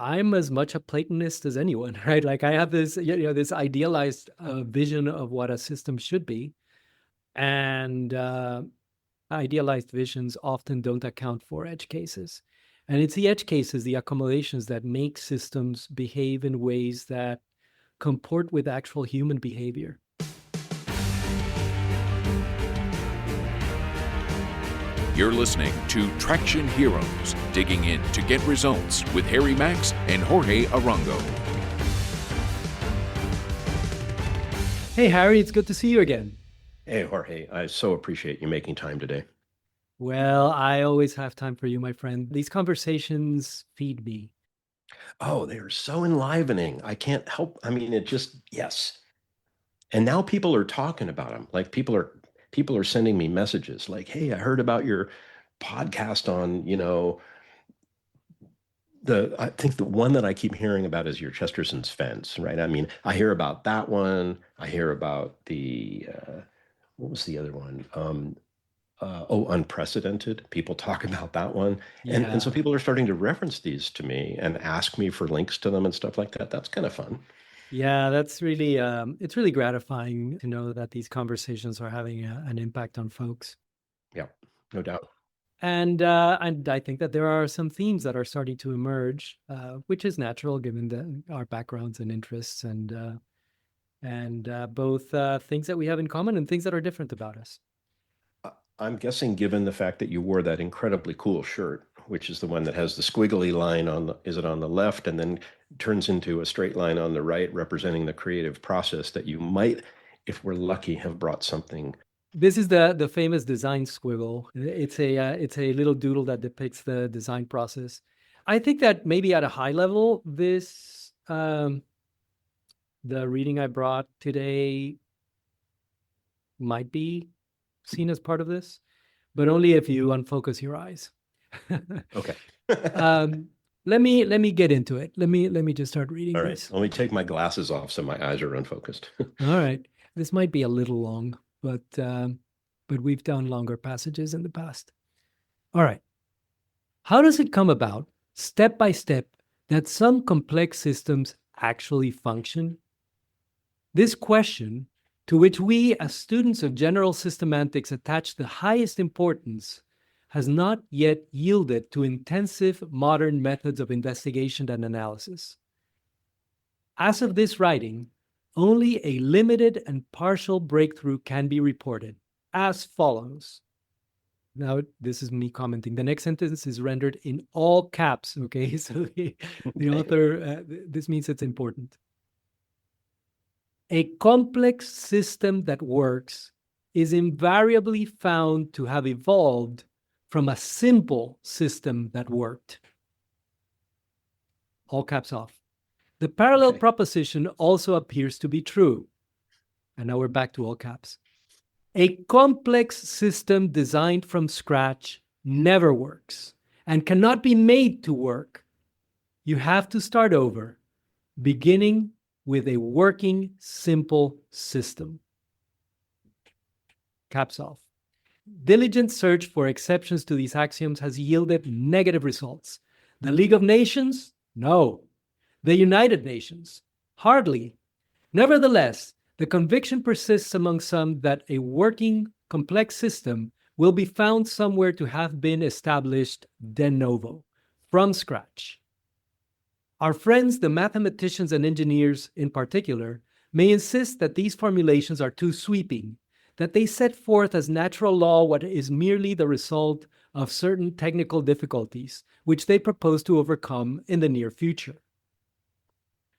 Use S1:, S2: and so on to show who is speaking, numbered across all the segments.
S1: I'm as much a Platonist as anyone, right? Like I have this, this idealized vision of what a system should be, and idealized visions often don't account for edge cases. And it's the edge cases, the accumulations that make systems behave in ways that comport with actual human behavior.
S2: You're listening to Traction Heroes, digging in to get results with Harry Max and Jorge Arango.
S1: Hey, Harry, it's good to see you again.
S3: Hey, Jorge, I so appreciate you making time today.
S1: Well, I always have time for you, my friend. These conversations feed me.
S3: Oh, they are so enlivening. I can't help. I mean, yes. And now people are talking about them. Like people are sending me messages like, "Hey, I heard about your podcast on, I think the one that I keep hearing about is your Chesterson's fence, right? I mean, I hear about that one. I hear about what was the other one? Unprecedented. People talk about that one. And so
S1: Yeah.
S3: people are starting to reference these to me and ask me for links to them and stuff like that. That's kind of fun.
S1: Yeah, that's really it's really gratifying to know that these conversations are having an impact on folks.
S3: Yeah, no doubt.
S1: And I think that there are some themes that are starting to emerge, which is natural given our backgrounds and interests, and both things that we have in common and things that are different about us.
S3: I'm guessing, given the fact that you wore that incredibly cool shirt, which is the one that has the squiggly line is it on the left and then turns into a straight line on the right, representing the creative process, that you might, if we're lucky, have brought something.
S1: This is the famous design squiggle. It's a little doodle that depicts the design process. I think that maybe at a high level, this the reading I brought today might be seen as part of this, but only if you unfocus your eyes.
S3: Okay.
S1: Let me get into it. Let me just start reading
S3: All right.
S1: this.
S3: Let me take my glasses off so my eyes are unfocused.
S1: All right. This might be a little long, but we've done longer passages in the past. All right. How does it come about, step by step, that some complex systems actually function? This question, to which we as students of general systematics attach the highest importance, has not yet yielded to intensive modern methods of investigation and analysis. As of this writing, only a limited and partial breakthrough can be reported, as follows. Now, this is me commenting. The next sentence is rendered in all caps, okay? So the author, this means it's important. A complex system that works is invariably found to have evolved from a simple system that worked. All caps off. The parallel proposition also appears to be true. And now we're back to all caps. A complex system designed from scratch never works and cannot be made to work. You have to start over, beginning with a working, simple system. Caps off. Diligent search for exceptions to these axioms has yielded negative results. The League of Nations? No. The United Nations? Hardly. Nevertheless, the conviction persists among some that a working, complex system will be found somewhere to have been established de novo, from scratch. Our friends, the mathematicians and engineers in particular, may insist that these formulations are too sweeping, that they set forth as natural law what is merely the result of certain technical difficulties, which they propose to overcome in the near future.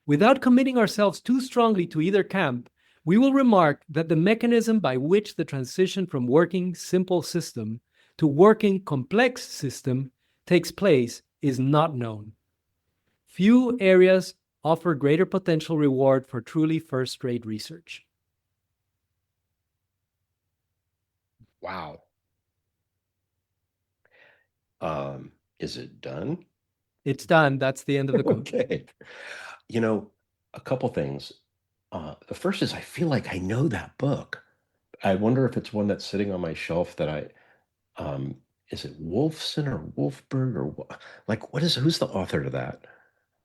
S1: Without committing ourselves too strongly to either camp, we will remark that the mechanism by which the transition from working simple system to working complex system takes place is not known. Few areas offer greater potential reward for truly first-rate research.
S3: Wow. Is it done?
S1: It's done. That's the end of the quote.
S3: Okay. A couple things. The first is I feel like I know that book. I wonder if it's one that's sitting on my shelf that is it Wolfson or Wolfberg or who's the author to that?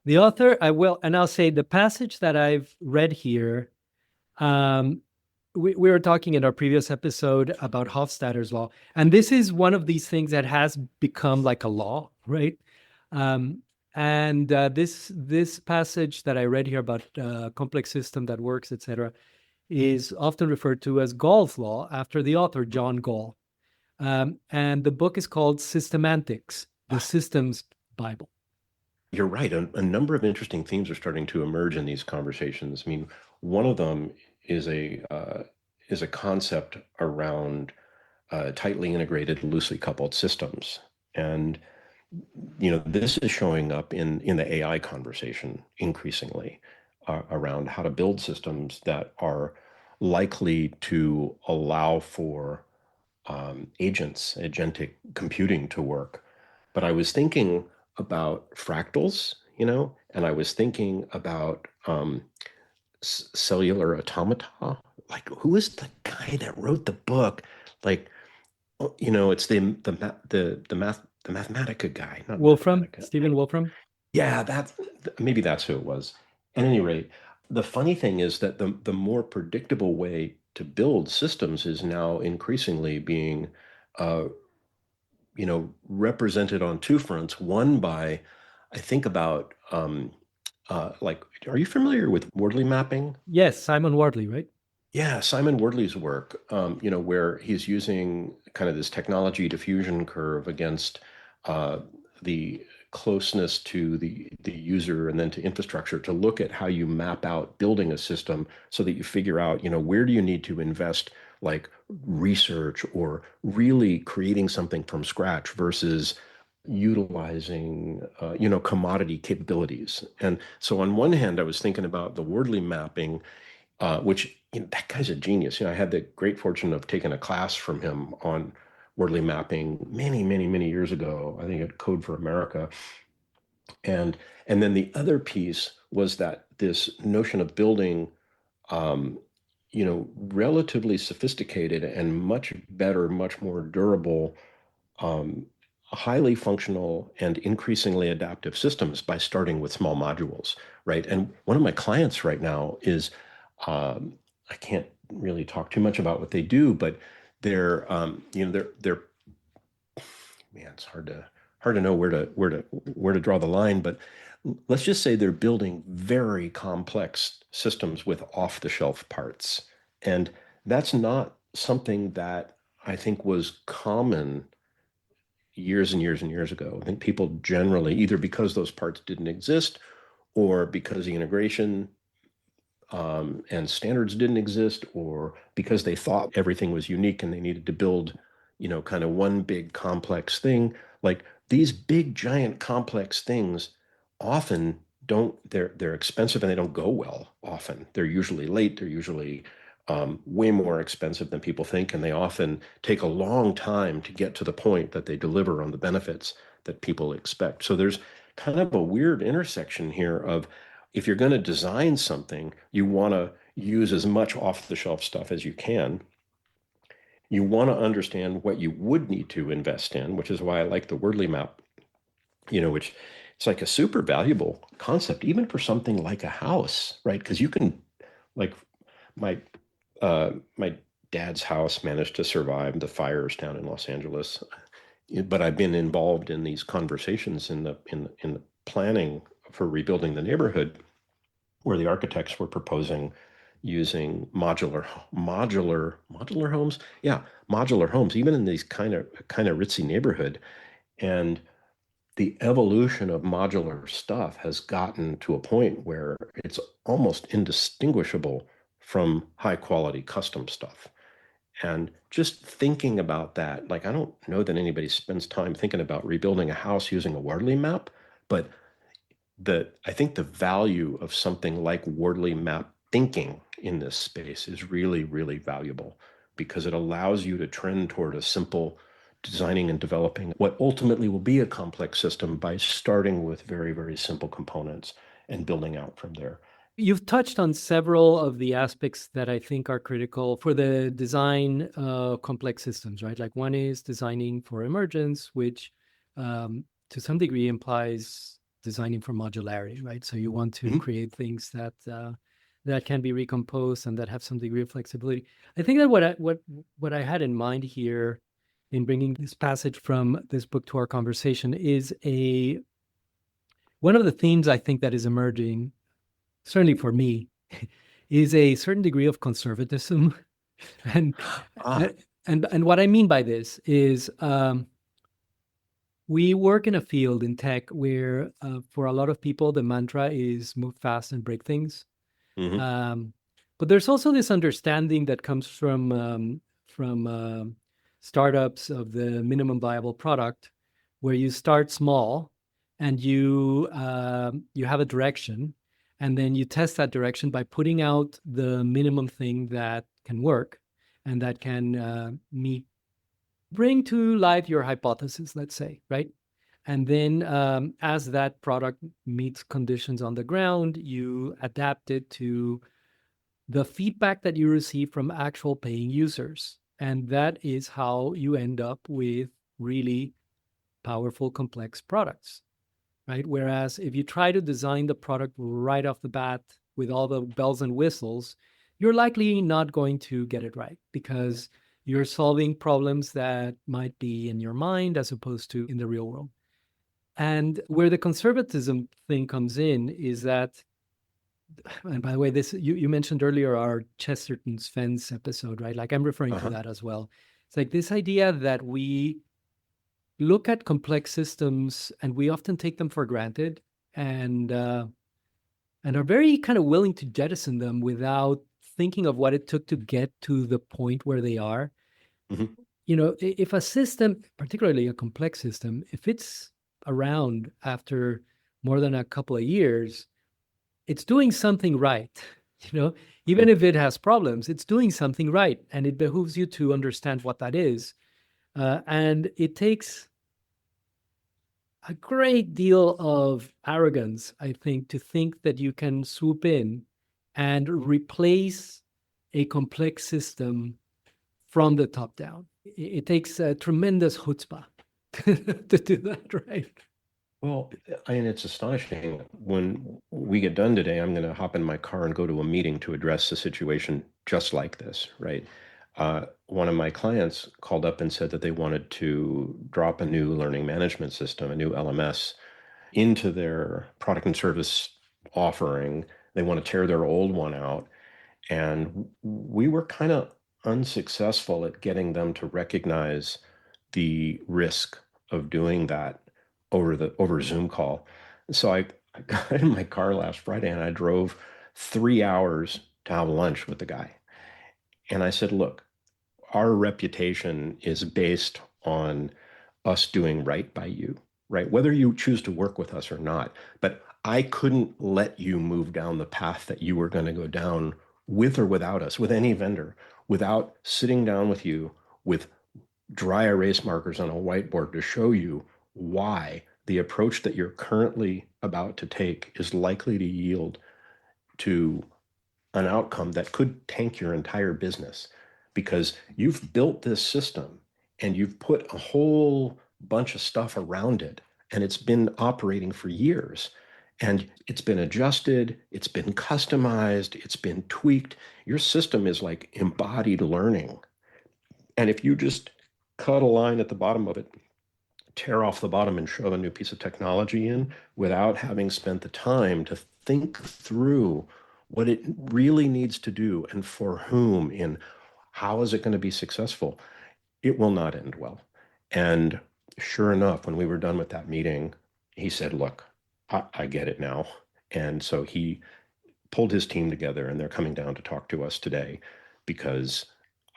S1: The author, I will, and I'll say the passage that I've read here. We were talking in our previous episode about Hofstadter's law, and this is one of these things that has become like a law, right? And this passage that I read here about complex system that works, etc., is often referred to as Gall's law after the author John Gall. And the book is called Systemantics, the Systems Bible.
S3: You're right. A number of interesting themes are starting to emerge in these conversations. I mean, one of them is a concept around tightly integrated, loosely coupled systems, and this is showing up in the AI conversation increasingly around how to build systems that are likely to allow for agentic computing to work. But I was thinking about fractals, and I was thinking about cellular automata. Like, who is the guy that wrote the book? Like, it's the Mathematica guy, not
S1: Wolfram,
S3: Mathematica.
S1: Stephen Wolfram.
S3: Yeah, maybe that's who it was. At any rate, the funny thing is that the more predictable way to build systems is now increasingly being represented on two fronts. One by, I think about, like, are you familiar with Wordley mapping?
S1: Yes, Simon Wardley, right?
S3: Yeah, Simon Wardley's work, where he's using kind of this technology diffusion curve against the closeness to the user and then to infrastructure to look at how you map out building a system so that you figure out, where do you need to invest like research or really creating something from scratch versus utilizing, commodity capabilities. And so on one hand, I was thinking about the Wordley mapping, which that guy's a genius. I had the great fortune of taking a class from him on wordly mapping many, many, many years ago, I think at Code for America. And then the other piece was that this notion of building, relatively sophisticated and much better, much more durable, highly functional and increasingly adaptive systems by starting with small modules, right? And one of my clients right now is, I can't really talk too much about what they do, but they're, they're, man, it's hard to know where to draw the line, but let's just say they're building very complex systems with off-the-shelf parts. And that's not something that I think was common years and years and years ago. I think people generally, either because those parts didn't exist or because the integration and standards didn't exist, or because they thought everything was unique and they needed to build, kind of one big complex thing. Like these big, giant, complex things often don't, they're expensive and they don't go well often. They're usually late. They're usually way more expensive than people think. And they often take a long time to get to the point that they deliver on the benefits that people expect. So there's kind of a weird intersection here of, if you're going to design something, you want to use as much off-the-shelf stuff as you can. You want to understand what you would need to invest in, which is why I like the Wordley map, which it's like a super valuable concept, even for something like a house, right? Because you can, like, my dad's house managed to survive the fires down in Los Angeles, but I've been involved in these conversations in the planning for rebuilding the neighborhood, where the architects were proposing using modular homes. Yeah, modular homes, even in these kind of ritzy neighborhood. And the evolution of modular stuff has gotten to a point where it's almost indistinguishable from high quality custom stuff. And just thinking about that, like, I don't know that anybody spends time thinking about rebuilding a house using a Wordley map, but I think the value of something like Wordley map thinking in this space is really, really valuable, because it allows you to trend toward a simple designing and developing what ultimately will be a complex system by starting with very, very simple components and building out from there.
S1: You've touched on several of the aspects that I think are critical for the design complex systems, right? Like one is designing for emergence, which to some degree implies designing for modularity, right? So you want to
S3: Mhm.
S1: create things that that can be recomposed and that have some degree of flexibility. I think that what I had in mind here in bringing this passage from this book to our conversation is a one of the themes I think that is emerging, certainly for me, is a certain degree of conservatism. and
S3: Ah,
S1: and what I mean by this is we work in a field in tech where for a lot of people the mantra is move fast and break things.
S3: mhm.
S1: Um, but there's also this understanding that comes from startups of the minimum viable product, where you start small and you have a direction, and then you test that direction by putting out the minimum thing that can work and that can bring to life your hypothesis, let's say, right? And then as that product meets conditions on the ground, you adapt it to the feedback that you receive from actual paying users. And that is how you end up with really powerful, complex products, right? Whereas if you try to design the product right off the bat with all the bells and whistles, you're likely not going to get it right because you're solving problems that might be in your mind as opposed to in the real world. And where the conservatism thing comes in is that, and by the way, this you mentioned earlier our Chesterton's fence episode, right? Like I'm referring to
S3: Uh-huh.
S1: that as well. It's like this idea that we look at complex systems and we often take them for granted and uh, and are very kind of willing to jettison them without thinking of what it took to get to the point where they are.
S3: Mhm.
S1: You know, if a system, particularly a complex system, if it's around after more than a couple of years, it's doing something right. You know, even
S3: Mhm.
S1: if it has problems, it's doing something right, and it behooves you to understand what that is. And it takes a great deal of arrogance, I think, to think that you can swoop in and replace a complex system from the top down. It takes a tremendous chutzpah to do that, right?
S3: Well, I mean, it's astonishing. When we get done today, I'm going to hop in my car and go to a meeting to address the situation just like this, right? One of my clients called up and said that they wanted to drop a new learning management system, a new LMS, into their product and service offering. They want to tear their old one out. And we were kind of unsuccessful at getting them to recognize the risk of doing that over Zoom call. So I got in my car last Friday and I drove 3 hours to have lunch with the guy. And I said, look, our reputation is based on us doing right by you, right? Whether you choose to work with us or not. But I couldn't let you move down the path that you were going to go down with or without us, with any vendor, without sitting down with you with dry erase markers on a whiteboard to show you why the approach that you're currently about to take is likely to yield to an outcome that could tank your entire business because you've built this system and you've put a whole bunch of stuff around it and it's been operating for years and it's been adjusted, it's been customized, it's been tweaked. Your system is like embodied learning. And if you just cut a line at the bottom of it, tear off the bottom and shove a new piece of technology in without having spent the time to think through what it really needs to do and for whom and how is it going to be successful, it will not end well. And sure enough, when we were done with that meeting, he said, look, I get it now. And so he pulled his team together and they're coming down to talk to us today because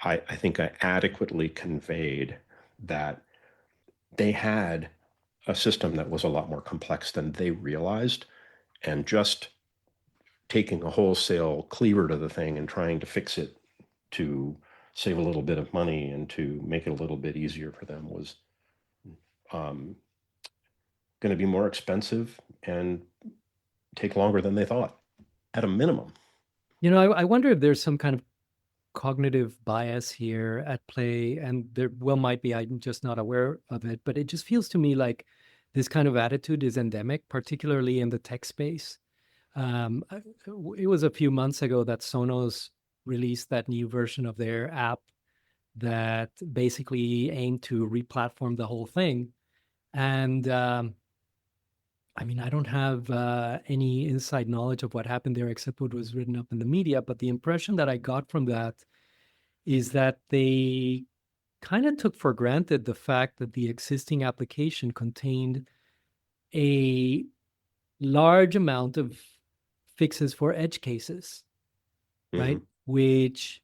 S3: I think I adequately conveyed that they had a system that was a lot more complex than they realized. And just taking a wholesale cleaver to the thing and trying to fix it to save a little bit of money and to make it a little bit easier for them was um, going to be more expensive and take longer than they thought at a minimum.
S1: You know, I wonder if there's some kind of cognitive bias here at play, and there well might be. I'm just not aware of it, but it just feels to me like this kind of attitude is endemic, particularly in the tech space. It was a few months ago that Sonos released that new version of their app that basically aimed to replatform the whole thing. And I mean, I don't have any inside knowledge of what happened there except what was written up in the media. But the impression that I got from that is that they kind of took for granted the fact that the existing application contained a large amount of fixes for edge cases, right?
S3: Mhm.
S1: Which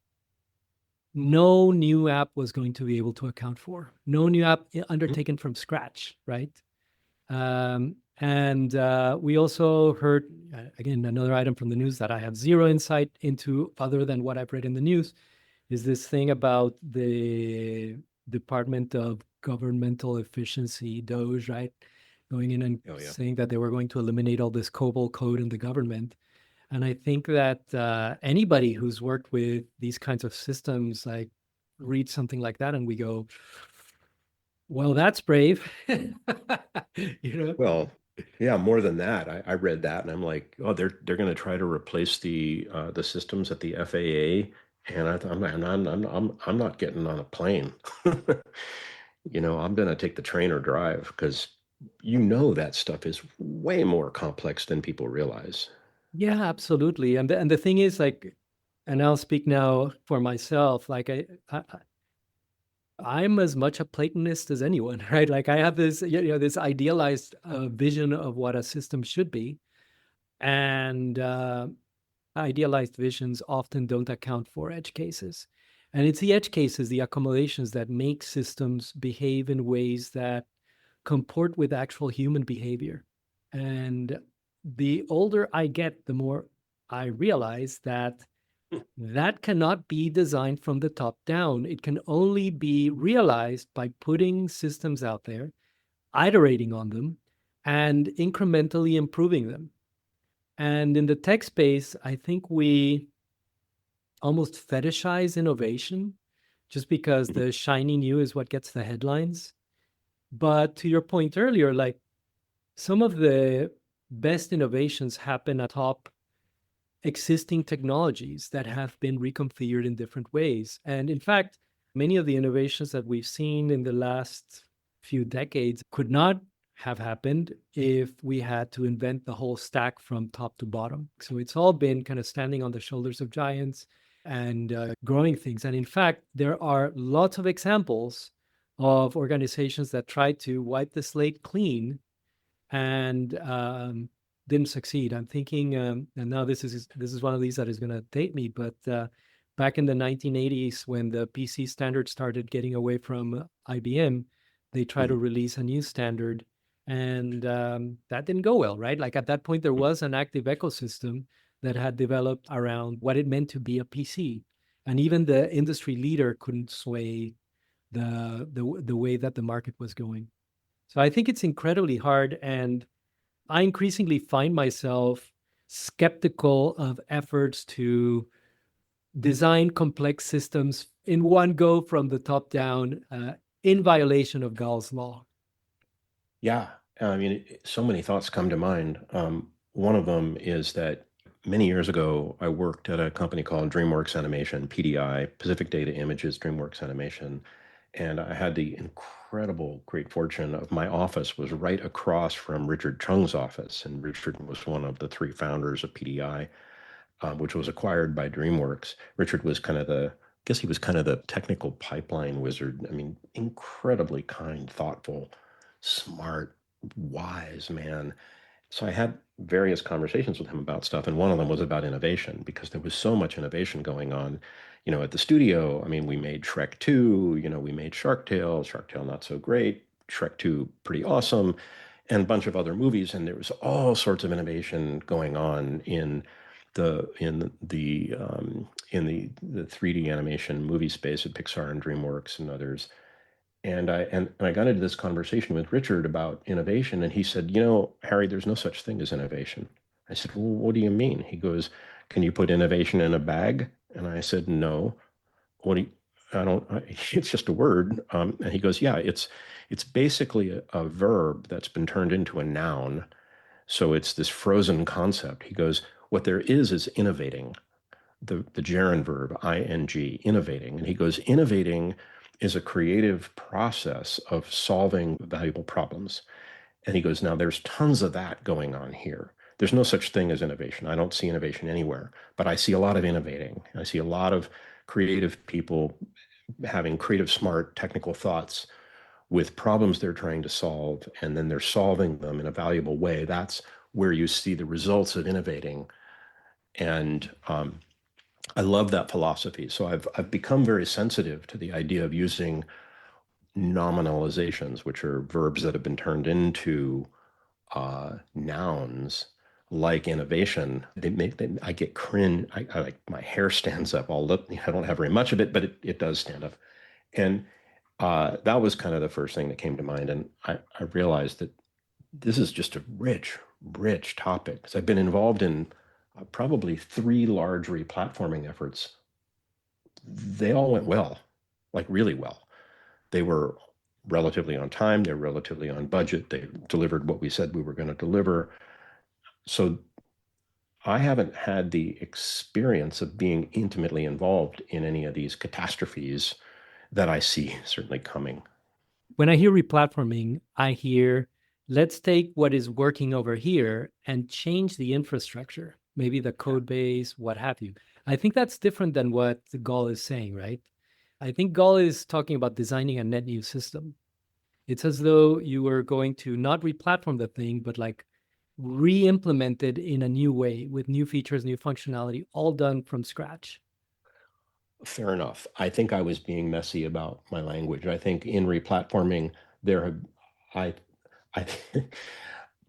S1: no new app was going to be able to account for. No new app undertaken from scratch, right? And we also heard, again, another item from the news that I have zero insight into other than what I've read in the news, is this thing about the Department of Governmental Efficiency, DOGE, right? Going in and
S3: Oh, yeah.
S1: saying that they were going to eliminate all this COBOL code in the government. And I think that anybody who's worked with these kinds of systems, like, read something like that and we go, well, that's brave. You know?
S3: Well, yeah, more than that. I read that and I'm like, oh, they're going to try to replace the systems at the FAA, and I'm not getting on a plane. I'm going to take the train or drive because that stuff is way more complex than people realize.
S1: Yeah, absolutely. And the thing is, like, and I'll speak now for myself, like I'm as much a Platonist as anyone, right? Like I have this, this idealized vision of what a system should be, and idealized visions often don't account for edge cases. And it's the edge cases, the accommodations that make systems behave in ways that comport with actual human behavior. And the older I get, the more I realize that that cannot be designed from the top down. It can only be realized by putting systems out there, iterating on them, and incrementally improving them. And in the tech space, I think we almost fetishize innovation just because the shiny new is what gets the headlines. But to your point earlier, like, some of the best innovations happen atop existing technologies that have been reconfigured in different ways. And in fact, many of the innovations that we've seen in the last few decades could not have happened if we had to invent the whole stack from top to bottom. So it's all been kind of standing on the shoulders of giants and growing things. And in fact, there are lots of examples of organizations that tried to wipe the slate clean and didn't succeed. I'm thinking, and now this is one of these that is going to date me, but back in the 1980s, when the PC standard started getting away from IBM, they tried to release a new standard, and that didn't go well, right? Like at that point, there was an active ecosystem that had developed around what it meant to be a PC, and even the industry leader couldn't sway the way that the market was going. So I think it's incredibly hard. And I increasingly find myself skeptical of efforts to design complex systems in one go from the top down in violation of Gall's law.
S3: Yeah, I mean, so many thoughts come to mind. One of them is that many years ago, I worked at a company called DreamWorks Animation, PDI, Pacific Data Images, DreamWorks Animation, and I had the incredible great fortune of my office was right across from Richard Chung's office, and Richard was one of the three founders of PDI, which was acquired by DreamWorks. Richard was I guess he was kind of the technical pipeline wizard. I mean, incredibly kind, thoughtful, smart, wise man. So I had various conversations with him about stuff, and one of them was about innovation because there was so much innovation going on. At the studio, I mean, we made Shrek 2, we made Shark Tale not so great, Shrek 2 pretty awesome, and a bunch of other movies, and there was all sorts of innovation going on in the 3D animation movie space at Pixar and DreamWorks and others. And I got into this conversation with Richard about innovation, and he said, Harry, there's no such thing as innovation. I said, well, what do you mean? He goes, can you put innovation in a bag? And I said, no. What do you, it's just a word. And he goes, yeah, it's basically a verb that's been turned into a noun. So it's this frozen concept. He goes, what there is innovating, the gerund verb, ing, innovating. And he goes, innovating is a creative process of solving valuable problems. And he goes, now there's tons of that going on here. There's no such thing as innovation. I don't see innovation anywhere, but I see a lot of innovating. I see a lot of creative people having creative, smart, technical thoughts with problems they're trying to solve, and then they're solving them in a valuable way. That's where you see the results of innovating. And I love that philosophy. So I've become very sensitive to the idea of using nominalizations, which are verbs that have been turned into nouns, like innovation. I get cringe. I like my hair stands up. I don't have very much of it, but it does stand up. And that was kind of the first thing that came to mind. And I realized that this is just a rich, rich topic, because I've been involved in probably 3 large replatforming efforts. They all went well, like really well. They were relatively on time. They're relatively on budget. They delivered what we said we were going to deliver. So I haven't had the experience of being intimately involved in any of these catastrophes that I see certainly coming.
S1: When I hear replatforming, I hear, let's take what is working over here and change the infrastructure, maybe the code base, what have you. I think that's different than what Gall is saying, right? I think Gall is talking about designing a net new system. It's as though you were going to not replatform the thing, but like re-implement it in a new way with new features, new functionality, all done from scratch.
S3: Fair enough. I think I was being messy about my language. I think in replatforming, there have, I, I,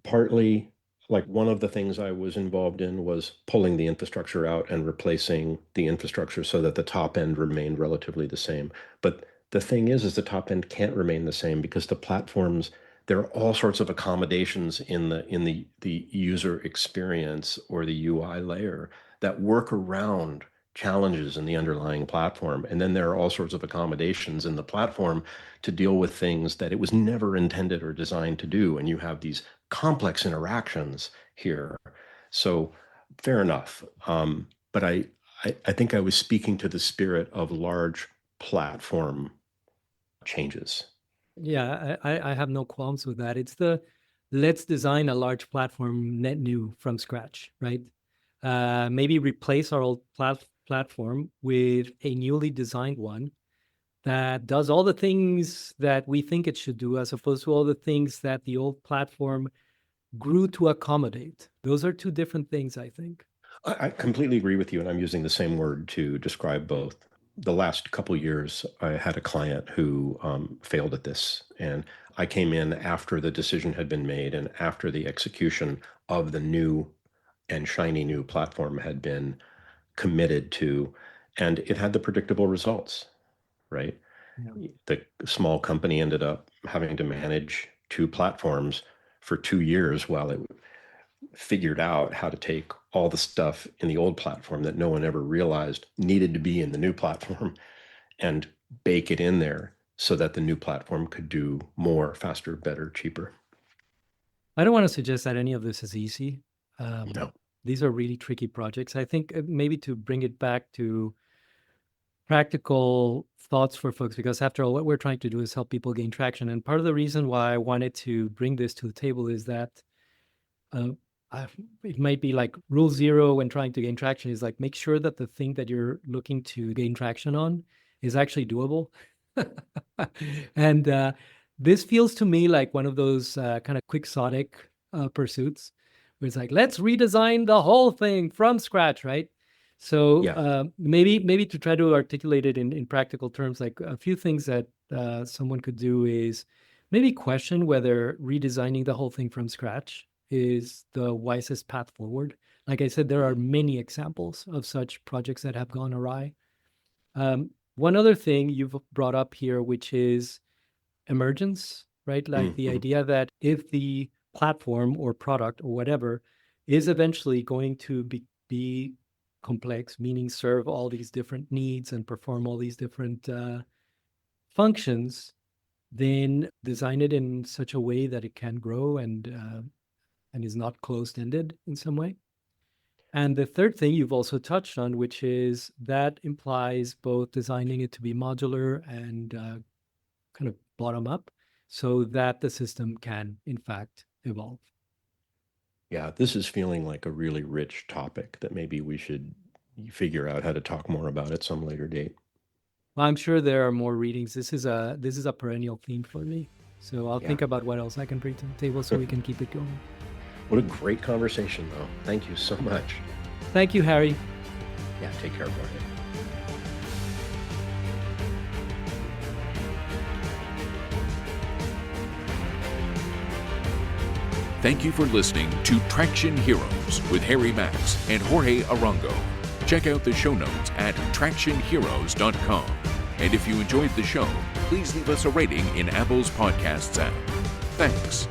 S3: partly, like one of the things I was involved in was pulling the infrastructure out and replacing the infrastructure so that the top end remained relatively the same. But the thing is the top end can't remain the same because the platforms, there are all sorts of accommodations in the user experience or the UI layer that work around challenges in the underlying platform. And then there are all sorts of accommodations in the platform to deal with things that it was never intended or designed to do. And you have these complex interactions here. So fair enough. But I think I was speaking to the spirit of large platform changes.
S1: Yeah, I have no qualms with that. It's the let's design a large platform net new from scratch, right? Maybe replace our old platform with a newly designed one that does all the things that we think it should do, as opposed to all the things that the old platform grew to accommodate. Those are 2 different things, I think.
S3: I completely agree with you, and I'm using the same word to describe both. The last couple of years, I had a client who failed at this, and I came in after the decision had been made and after the execution of the new and shiny new platform had been committed to, and it had the predictable results, right?
S1: Yeah.
S3: The small company ended up having to manage 2 platforms for 2 years while it figured out how to take all the stuff in the old platform that no one ever realized needed to be in the new platform and bake it in there so that the new platform could do more, faster, better, cheaper.
S1: I don't want to suggest that any of this is easy.
S3: No.
S1: These are really tricky projects. I think maybe to bring it back to practical thoughts for folks, because after all, what we're trying to do is help people gain traction. And part of the reason why I wanted to bring this to the table is that uh, it might be like rule 0 when trying to gain traction is like make sure that the thing that you're looking to gain traction on is actually doable. And this feels to me like one of those kind of quixotic pursuits where it's like, let's redesign the whole thing from scratch, right? So
S3: Yeah.
S1: maybe to try to articulate it in practical terms, like a few things that someone could do is maybe question whether redesigning the whole thing from scratch is the wisest path forward. Like I said, there are many examples of such projects that have gone awry. One other thing you've brought up here, which is emergence, right? Like the
S3: Mhm.
S1: idea that if the platform or product or whatever is eventually going to be complex, meaning serve all these different needs and perform all these different functions, then design it in such a way that it can grow and is not closed-ended in some way. And the third thing you've also touched on, which is that implies both designing it to be modular and kind of bottom up, so that the system can, in fact, evolve.
S3: Yeah, this is feeling like a really rich topic that maybe we should figure out how to talk more about at some later date.
S1: Well, I'm sure there are more readings. This is a perennial theme for me. So I'll think about what else I can bring to the table so we can keep it going.
S3: What a great conversation, though. Thank you so much.
S1: Thank you, Harry.
S3: Yeah, take care, Jorge.
S2: Thank you for listening to Traction Heroes with Harry Max and Jorge Arango. Check out the show notes at tractionheroes.com. And if you enjoyed the show, please leave us a rating in Apple's Podcasts app. Thanks.